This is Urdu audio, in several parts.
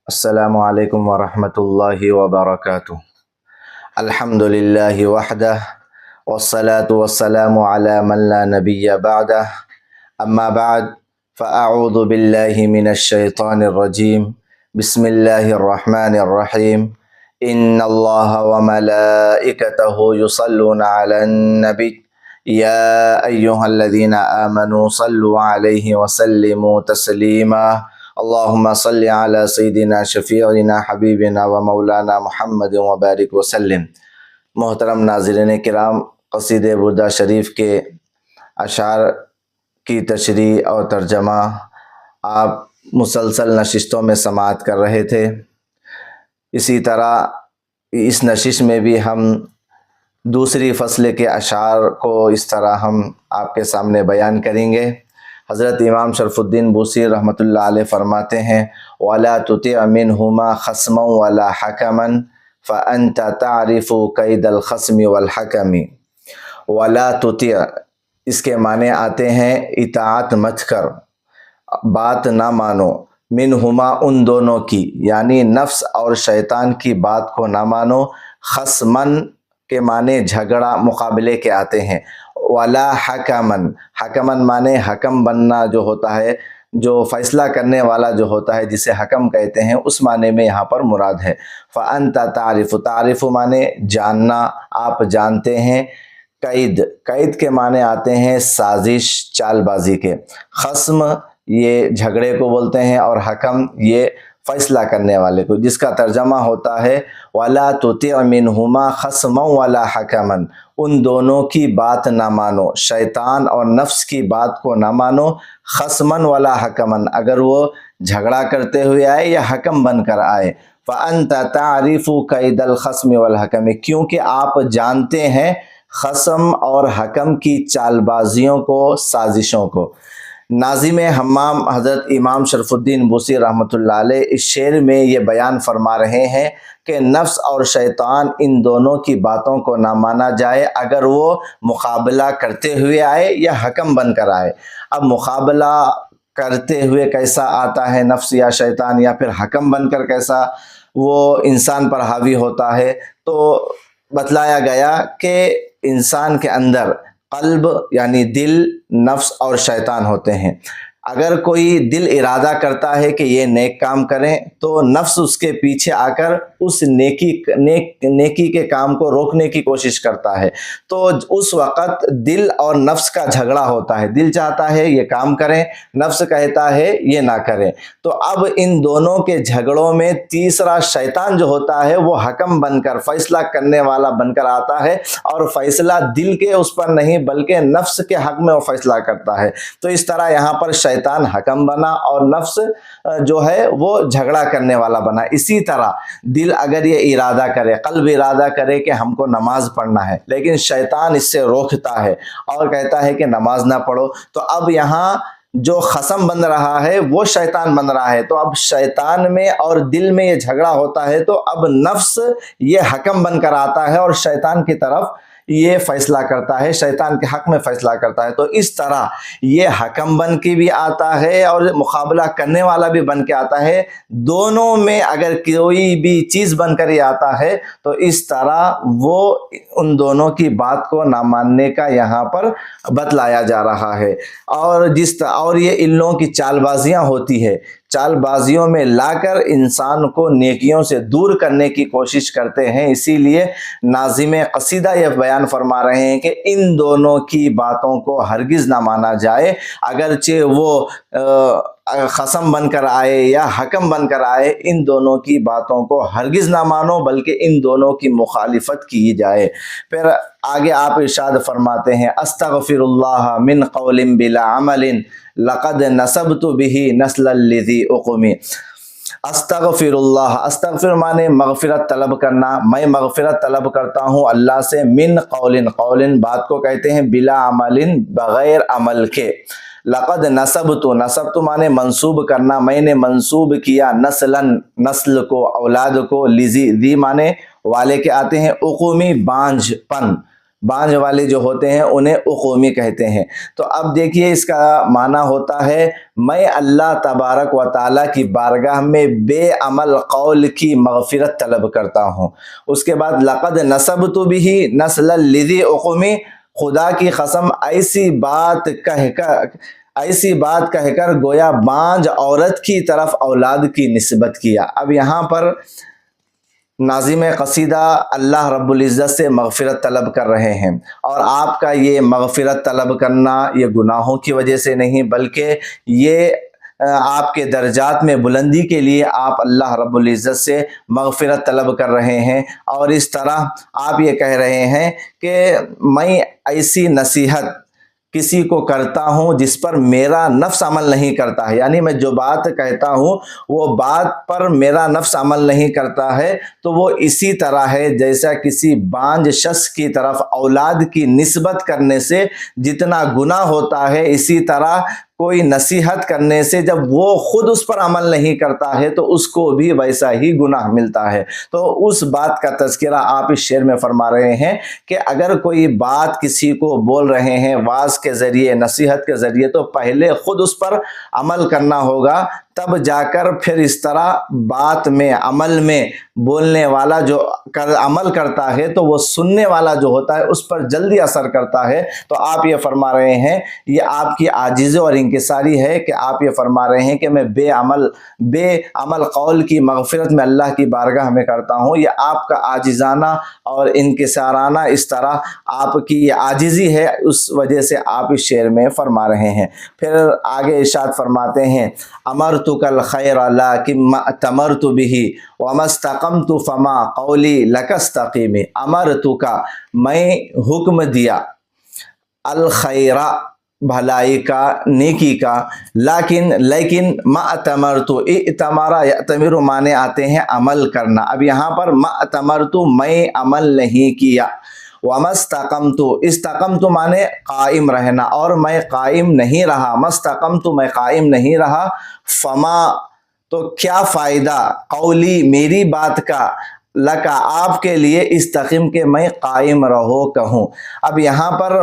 السلام علیکم ورحمۃ اللہ وبرکاتہ۔ الحمد للہ وحدہ والصلاة والسلام علی من لا نبی بعدہ، اما بعد فاعوذ باللہ من الشیطان الرجیم، بسم اللہ الرحمن الرحیم۔ ان اللہ وملائکتہ یصلون علی النبی یا ایہا الذین آمنوا صلوا علیہ وسلموا تسلیما۔ اللہم صلی علی سیدنا شفیعنا حبیبنا و مولانا محمد وبارک وسلم۔ محترم ناظرین کرام، قصید بردہ شریف کے اشعار کی تشریح اور ترجمہ آپ مسلسل نشستوں میں سماعت کر رہے تھے۔ اسی طرح اس نشست میں بھی ہم دوسری فصل کے اشعار کو اس طرح ہم آپ کے سامنے بیان کریں گے۔ حضرت امام شرف الدین بوصیر رحمۃ اللہ علیہ فرماتے ہیں وَلَا تُطِعْ مِنْهُمَا خَصْمًا وَلَا حَكَمًا فَأَنْتَ تَعْرِفُ كَيْدَ الْخَصْمِ وَالْحَكَمِ۔ وَلَا تُطِعْ اس کے معنی آتے ہیں اطاعت مت کر، بات نہ مانو، منہما ان دونوں کی، یعنی نفس اور شیطان کی بات کو نہ مانو۔ خصمن کے معنی جھگڑا، مقابلے کے آتے ہیں۔ ولا حکمن، حکمن معنی حکم بننا جو ہوتا ہے، جو فیصلہ کرنے والا جو ہوتا ہے، جسے حکم کہتے ہیں، اس معنی میں یہاں پر مراد ہے۔ فانت تعرف، تعرف معنی جاننا، آپ جانتے ہیں۔ قید، قید کے معنی آتے ہیں سازش، چال بازی کے۔ خصم یہ جھگڑے کو بولتے ہیں، اور حکم یہ فیصلہ کرنے والے کو، جس کا ترجمہ ہوتا ہے وَلَا تُطِعْ مِنْهُمَا خَصْمًا وَلَا حَكَمًا، ان دونوں کی بات نہ مانو، شیطان اور نفس کی بات کو نہ مانو۔ خصمًا ولا حکمًا، اگر وہ جھگڑا کرتے ہوئے آئے یا حکم بن کر آئے۔ فَأَنْتَ تَعْرِفُ كَيْدَ الْخَصْمِ وَالْحَكَمِ، کیونکہ آپ جانتے ہیں خصم اور حکم کی چال بازیوں کو، سازشوں کو۔ ناظم حمام حضرت امام شرف الدین بوصیر رحمۃ اللہ علیہ اس شعر میں یہ بیان فرما رہے ہیں کہ نفس اور شیطان ان دونوں کی باتوں کو نہ مانا جائے، اگر وہ مقابلہ کرتے ہوئے آئے یا حکم بن کر آئے۔ اب مقابلہ کرتے ہوئے کیسا آتا ہے نفس یا شیطان، یا پھر حکم بن کر کیسا وہ انسان پر حاوی ہوتا ہے، تو بتلایا گیا کہ انسان کے اندر قلب یعنی دل، نفس اور شیطان ہوتے ہیں۔ اگر کوئی دل ارادہ کرتا ہے کہ یہ نیک کام کریں، تو نفس اس کے پیچھے آ کر اس نیکی کے کام کو روکنے کی کوشش کرتا ہے، تو اس وقت دل اور نفس کا جھگڑا ہوتا ہے۔ دل چاہتا ہے یہ کام کریں، نفس کہتا ہے یہ نہ کریں۔ تو اب ان دونوں کے جھگڑوں میں تیسرا شیطان جو ہوتا ہے، وہ حکم بن کر، فیصلہ کرنے والا بن کر آتا ہے، اور فیصلہ دل کے اس پر نہیں بلکہ نفس کے حق میں وہ فیصلہ کرتا ہے۔ تو اس طرح یہاں پر شیطان حکم بنا اور نفس جو ہے وہ جھگڑا کرنے والا بنا۔ اسی طرح دل اگر یہ ارادہ کرے، قلب ارادہ کرے کہ ہم کو نماز پڑھنا ہے، لیکن شیطان اس سے روکتا ہے اور کہتا ہے کہ نماز نہ پڑھو، تو اب یہاں جو خصم بن رہا ہے وہ شیطان بن رہا ہے۔ تو اب شیطان میں اور دل میں یہ جھگڑا ہوتا ہے، تو اب نفس یہ حکم بن کر آتا ہے اور شیطان کی طرف یہ فیصلہ کرتا ہے، شیطان کے حق میں فیصلہ کرتا ہے۔ تو اس طرح یہ حکم بن کے بھی آتا ہے اور مقابلہ کرنے والا بھی بن کے آتا ہے۔ دونوں میں اگر کوئی بھی چیز بن کر یہ آتا ہے، تو اس طرح وہ ان دونوں کی بات کو نہ ماننے کا یہاں پر بتلایا جا رہا ہے۔ اور یہ ان لوگوں کی چال بازیاں ہوتی ہے، چال بازیوں میں لا کر انسان کو نیکیوں سے دور کرنے کی کوشش کرتے ہیں۔ اسی لیے ناظم قصیدہ یہ بیان فرما رہے ہیں کہ ان دونوں کی باتوں کو ہرگز نہ مانا جائے، اگرچہ وہ خصم بن کر آئے یا حکم بن کر آئے، ان دونوں کی باتوں کو ہرگز نہ مانو بلکہ ان دونوں کی مخالفت کی جائے۔ پھر آگے آپ ارشاد فرماتے ہیں استغفر اللہ من قول بلا عمل لقد نسبت به نسلا لذی اقمی۔ استغفر اللہ، استغفر معنی مغفرت طلب کرنا، میں مغفرت طلب کرتا ہوں اللہ سے، من قول، قول بات کو کہتے ہیں، بلا عمل بغیر عمل کے۔ لقد نسبت، نسبت معنی منسوب کرنا، میں نے منسوب کیا، نسلاً نسل کو، اولاد کو، لذی، ذی معنی والے کے آتے ہیں، اقومی بانجھ پن، بانجھ والے جو ہوتے ہیں انہیں اقومی کہتے ہیں۔ تو اب دیکھیے اس کا معنی ہوتا ہے میں اللہ تبارک و تعالیٰ کی بارگاہ میں بے عمل قول کی مغفرت طلب کرتا ہوں۔ اس کے بعد لقد نسبت به نسل الذی اقومی، خدا کی قسم ایسی بات کہہ کر گویا بانجھ عورت کی طرف اولاد کی نسبت کیا۔ اب یہاں پر ناظم قصیدہ اللہ رب العزت سے مغفرت طلب کر رہے ہیں، اور آپ کا یہ مغفرت طلب کرنا یہ گناہوں کی وجہ سے نہیں، بلکہ یہ آپ کے درجات میں بلندی کے لیے آپ اللہ رب العزت سے مغفرت طلب کر رہے ہیں، اور اس طرح آپ یہ کہہ رہے ہیں کہ میں ایسی نصیحت کسی کو کرتا ہوں جس پر میرا نفس عمل نہیں کرتا ہے، یعنی میں جو بات کہتا ہوں وہ بات پر میرا نفس عمل نہیں کرتا ہے، تو وہ اسی طرح ہے جیسا کسی بانجھ شخص کی طرف اولاد کی نسبت کرنے سے جتنا گناہ ہوتا ہے، اسی طرح کوئی نصیحت کرنے سے جب وہ خود اس پر عمل نہیں کرتا ہے تو اس کو بھی ویسا ہی گناہ ملتا ہے۔ تو اس بات کا تذکرہ آپ اس شعر میں فرما رہے ہیں کہ اگر کوئی بات کسی کو بول رہے ہیں واعظ کے ذریعے، نصیحت کے ذریعے، تو پہلے خود اس پر عمل کرنا ہوگا، تب جا کر پھر اس طرح بات میں، عمل میں بولنے والا جو عمل کرتا ہے تو وہ سننے والا جو ہوتا ہے اس پر جلدی اثر کرتا ہے۔ تو آپ یہ فرما رہے ہیں، یہ آپ کی عاجزی اور انکساری ہے کہ آپ یہ فرما رہے ہیں کہ میں بے عمل قول کی مغفرت میں اللہ کی بارگاہ میں کرتا ہوں۔ یہ آپ کا عاجزانہ اور انکسارانہ اس طرح آپ کی یہ عاجزی ہے، اس وجہ سے آپ اس شعر میں فرما رہے ہیں۔ پھر آگے ارشاد فرماتے ہیں امرتک الخیر لیکن ما اتمرت به وما استقمت فما قولی لک استقیم۔ امرتک، میں حکم دیا، الخیر، بھلائی کا، نیکی کا، لیکن ما اتمرت، اتمارا یاتمر معنی آتے ہیں عمل کرنا۔ اب یہاں پر ما اتمرت، میں عمل نہیں کیا، وما استقمت، استقمت معنی قائم رہنا، اور میں قائم نہیں رہا، مستقمت، میں قائم نہیں رہا، فما، تو کیا فائدہ، قولی، میری بات کا، لکا، آپ کے لیے، استقیم، کہ میں قائم رہو کہوں۔ اب یہاں پر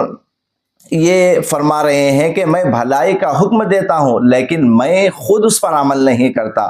یہ فرما رہے ہیں کہ میں بھلائی کا حکم دیتا ہوں لیکن میں خود اس پر عمل نہیں کرتا،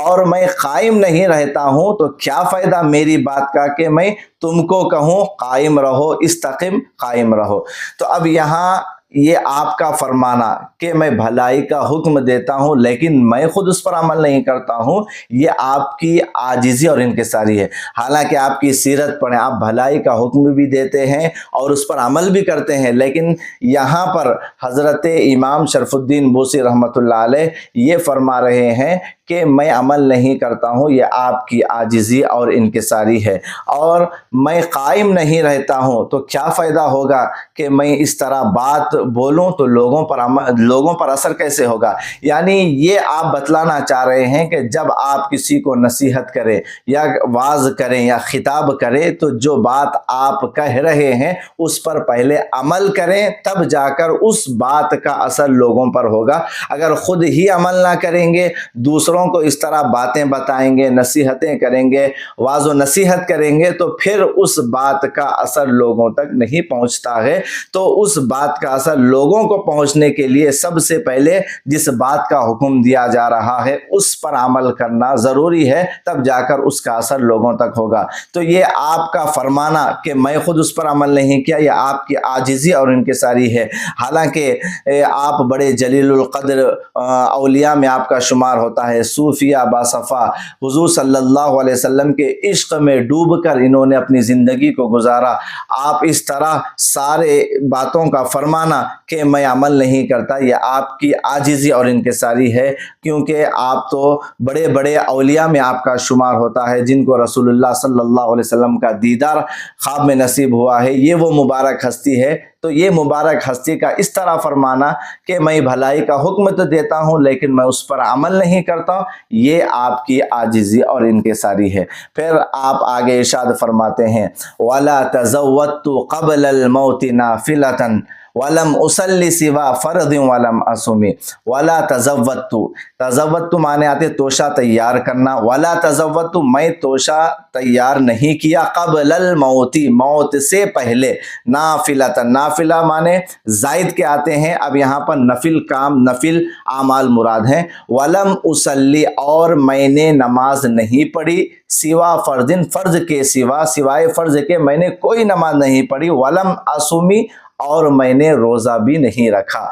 اور میں قائم نہیں رہتا ہوں، تو کیا فائدہ میری بات کا کہ میں تم کو کہوں قائم رہو، استقیم، قائم رہو۔ تو اب یہاں یہ آپ کا فرمانا کہ میں بھلائی کا حکم دیتا ہوں لیکن میں خود اس پر عمل نہیں کرتا ہوں، یہ آپ کی عاجزی اور انکساری ہے۔ حالانکہ آپ کی سیرت پڑھیں، آپ بھلائی کا حکم بھی دیتے ہیں اور اس پر عمل بھی کرتے ہیں، لیکن یہاں پر حضرت امام شرف الدین بوسی رحمۃ اللہ علیہ یہ فرما رہے ہیں کہ میں عمل نہیں کرتا ہوں، یہ آپ کی عاجزی اور انکساری ہے، اور میں قائم نہیں رہتا ہوں، تو کیا فائدہ ہوگا کہ میں اس طرح بات بولوں تو لوگوں پر اثر کیسے ہوگا؟ یعنی یہ آپ بتلانا چاہ رہے ہیں کہ جب آپ کسی کو نصیحت کریں یا واعظ کریں یا خطاب کریں تو جو بات آپ کہہ رہے ہیں اس پر پہلے عمل کریں، تب جا کر اس بات کا اثر لوگوں پر ہوگا۔ اگر خود ہی عمل نہ کریں گے، دوسروں کو اس طرح باتیں بتائیں گے، نصیحتیں کریں گے، واعظ و نصیحت کریں گے، تو پھر اس بات کا اثر لوگوں تک نہیں پہنچتا ہے۔ تو اس بات کا اثر لوگوں کو پہنچنے کے لیے سب سے پہلے جس بات کا حکم دیا جا رہا ہے اس پر عمل کرنا ضروری ہے، تب جا کر اس کا اثر لوگوں تک ہوگا۔ تو یہ آپ کا فرمانا کہ میں خود اس پر عمل نہیں کیا، یہ آپ کی عاجزی اور انکساری ہے۔ حالانکہ آپ بڑے جلیل القدر اولیاء میں آپ کا شمار ہوتا ہے، صوفیہ باصفا، حضور صلی اللہ علیہ وسلم کے عشق میں ڈوب کر انہوں نے اپنی زندگی کو گزارا۔ آپ اس طرح سارے باتوں کا فرمانا کہ میں عمل نہیں کرتا، یہ آپ کی عاجزی اور انکساری ہے، کیونکہ آپ تو بڑے بڑے اولیاء میں آپ کا شمار ہوتا ہے جن کو رسول اللہ صلی اللہ علیہ وسلم کا دیدار خواب میں نصیب ہوا ہے۔ یہ وہ مبارک ہستی ہے، تو یہ مبارک ہستی کا اس طرح فرمانا کہ میں بھلائی کا حکم تو دیتا ہوں لیکن میں اس پر عمل نہیں کرتا، یہ آپ کی عاجزی اور انکساری ہے۔ پھر آپ آگے ارشاد فرماتے ہیں وَلَا تَزَوَّدْتُ قَبْلَ الْمَوْتِ نَافِلَةً ولم اصلی سوا فرض ولم اصومی ولا تزودت، تزودت معنی آتے توشہ تیار کرنا، ولا تزودت میں توشہ تیار نہیں کیا، قبل الموت موت سے پہلے، نافلۃ نافلہ معنی زائد کے آتے ہیں، اب یہاں پر نفل کام نفل اعمال مراد ہیں، ولم اصلی اور میں نے نماز نہیں پڑھی، سوا فرض فرض کے سوا سوائے فرض کے میں نے کوئی نماز نہیں پڑھی، ولم اصومی اور میں نے روزہ بھی نہیں رکھا۔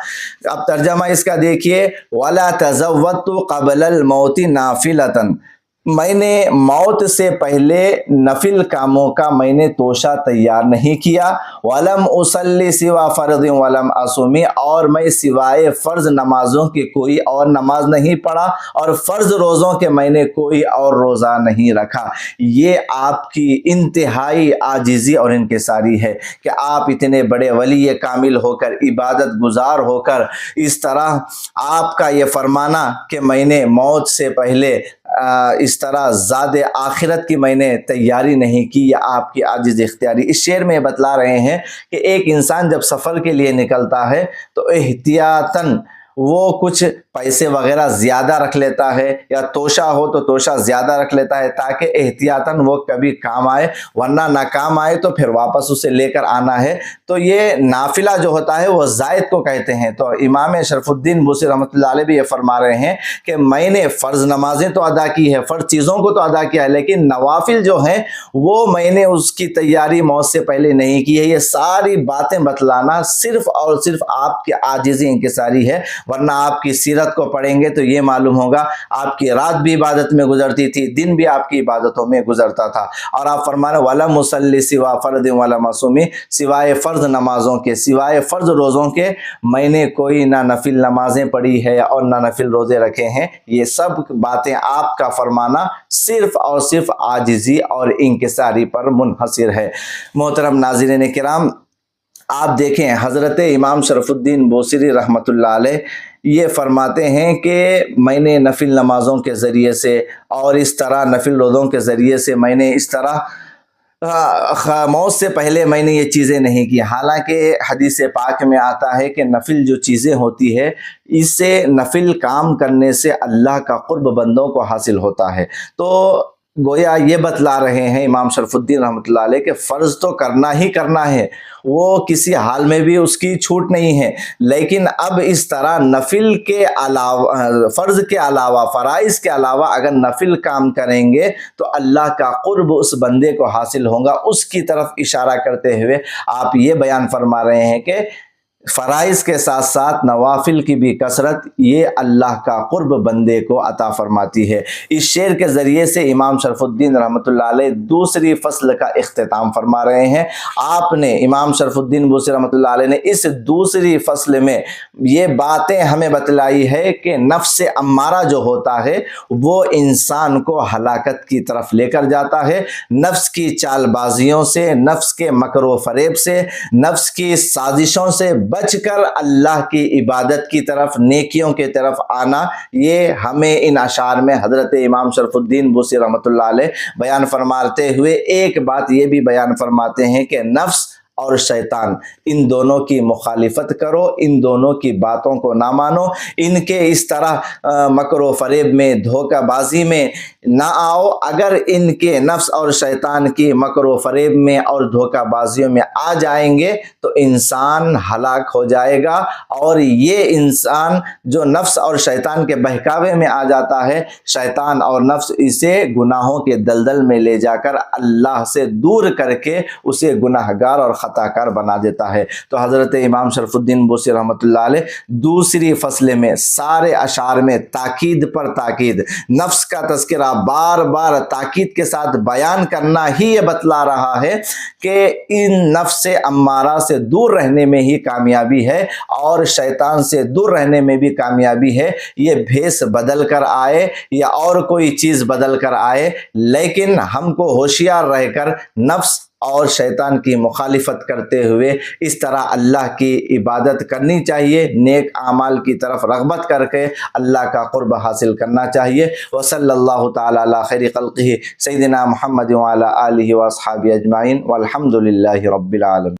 اب ترجمہ اس کا دیکھیے، ولا تزودت قبل الموت نافلۃ، میں نے موت سے پہلے نفل کاموں کا میں نے توشہ تیار نہیں کیا، ولم اصلی سوا فرض ولم اصومی اور میں سوائے فرض نمازوں کی کوئی اور نماز نہیں پڑھا، اور فرض روزوں کے میں نے کوئی اور روزہ نہیں رکھا۔ یہ آپ کی انتہائی عاجزی اور انکساری ہے کہ آپ اتنے بڑے ولی کامل ہو کر، عبادت گزار ہو کر، اس طرح آپ کا یہ فرمانا کہ میں نے موت سے پہلے اس طرح زاد آخرت کی میں نے تیاری نہیں کی، یا آپ کی عاجز اختیاری۔ اس شعر میں بتلا رہے ہیں کہ ایک انسان جب سفر کے لیے نکلتا ہے تو احتیاطاً وہ کچھ پیسے وغیرہ زیادہ رکھ لیتا ہے، یا توشہ ہو تو توشہ زیادہ رکھ لیتا ہے تاکہ احتیاطاً وہ کبھی کام آئے، ورنہ نہ کام آئے تو پھر واپس اسے لے کر آنا ہے۔ تو یہ نافلہ جو ہوتا ہے وہ زائد کو کہتے ہیں۔ تو امام شرف الدین بوسی رحمۃ اللہ علیہ بھی یہ فرما رہے ہیں کہ میں نے فرض نمازیں تو ادا کی ہے، فرض چیزوں کو تو ادا کیا ہے، لیکن نوافل جو ہیں وہ میں نے اس کی تیاری موت سے پہلے نہیں کی ہے۔ یہ ساری باتیں بتلانا صرف اور صرف آپ کی عاجزی انکساری ہے، ورنہ آپ کی سیرت کو پڑھیں گے تو یہ معلوم ہوگا آپ کی رات بھی عبادت میں گزرتی تھی، دن بھی آپ کی عبادتوں میں گزرتا تھا۔ اور آپ فرمانے ولم اصلی سوا فرض ولم اصومی، سوائے فرض نمازوں کے، سوائے فرض روزوں کے میں نے کوئی نہ نفل نمازیں پڑھی ہے اور نہ نفل روزے رکھے ہیں۔ یہ سب باتیں آپ کا فرمانا صرف اور صرف عاجزی اور انکساری پر منحصر ہے۔ محترم ناظرین کرام، آپ دیکھیں حضرت امام شرف الدین بوصیری رحمۃ اللہ علیہ یہ فرماتے ہیں کہ میں نے نفل نمازوں کے ذریعے سے اور اس طرح نفل روزوں کے ذریعے سے میں نے اس طرح موت سے پہلے میں نے یہ چیزیں نہیں کی۔ حالانکہ حدیث پاک میں آتا ہے کہ نفل جو چیزیں ہوتی ہے اس سے نفل کام کرنے سے اللہ کا قرب بندوں کو حاصل ہوتا ہے۔ تو گویا یہ بتلا رہے ہیں امام شرف الدین رحمۃ اللہ علیہ کہ فرض تو کرنا ہی کرنا ہے، وہ کسی حال میں بھی اس کی چھوٹ نہیں ہے، لیکن اب اس طرح نفل کے علاوہ، فرض کے علاوہ، فرائض کے علاوہ اگر نفل کام کریں گے تو اللہ کا قرب اس بندے کو حاصل ہوگا۔ اس کی طرف اشارہ کرتے ہوئے آپ یہ بیان فرما رہے ہیں کہ فرائض کے ساتھ ساتھ نوافل کی بھی کثرت یہ اللہ کا قرب بندے کو عطا فرماتی ہے۔ اس شعر کے ذریعے سے امام شرف الدین رحمۃ اللہ علیہ دوسری فصل کا اختتام فرما رہے ہیں۔ آپ نے امام شرف الدین بوسی رحمۃ اللہ علیہ نے اس دوسری فصل میں یہ باتیں ہمیں بتلائی ہے کہ نفس امارہ جو ہوتا ہے وہ انسان کو ہلاکت کی طرف لے کر جاتا ہے۔ نفس کی چال بازیوں سے، نفس کے مکر و فریب سے، نفس کی سازشوں سے بچ کر اللہ کی عبادت کی طرف، نیکیوں کی طرف آنا، یہ ہمیں ان اشعار میں حضرت امام شرف الدین بوسی رحمۃ اللہ علیہ بیان فرماتے ہوئے ایک بات یہ بھی بیان فرماتے ہیں کہ نفس اور شیطان ان دونوں کی مخالفت کرو، ان دونوں کی باتوں کو نہ مانو، ان کے اس طرح مکر و فریب میں، دھوکہ بازی میں نہ آؤ۔ اگر ان کے نفس اور شیطان کی مکر و فریب میں اور دھوکہ بازیوں میں آ جائیں گے تو انسان ہلاک ہو جائے گا، اور یہ انسان جو نفس اور شیطان کے بہکاوے میں آ جاتا ہے، شیطان اور نفس اسے گناہوں کے دلدل میں لے جا کر اللہ سے دور کر کے اسے گناہگار اور خطا کار بنا دیتا ہے۔ تو حضرت امام شرف الدین بوسی رحمۃ اللہ علیہ دوسری فصل میں سارے اشعار میں تاکید پر تاکید، نفس کا تذکرہ بار بار تاکید کے ساتھ بیان کرنا ہی یہ بتلا رہا ہے کہ ان نفس امارہ سے دور رہنے میں ہی کامیابی ہے، اور شیطان سے دور رہنے میں بھی کامیابی ہے۔ یہ بھیس بدل کر آئے یا اور کوئی چیز بدل کر آئے، لیکن ہم کو ہوشیار رہ کر نفس اور شیطان کی مخالفت کرتے ہوئے اس طرح اللہ کی عبادت کرنی چاہیے، نیک اعمال کی طرف رغبت کر کے اللہ کا قرب حاصل کرنا چاہیے۔ وصلی اللہ تعالی علی خیر خلقہ سیدنا محمد وعلی آلہ واصحابہ اجمعین والحمد للہ رب العالمین۔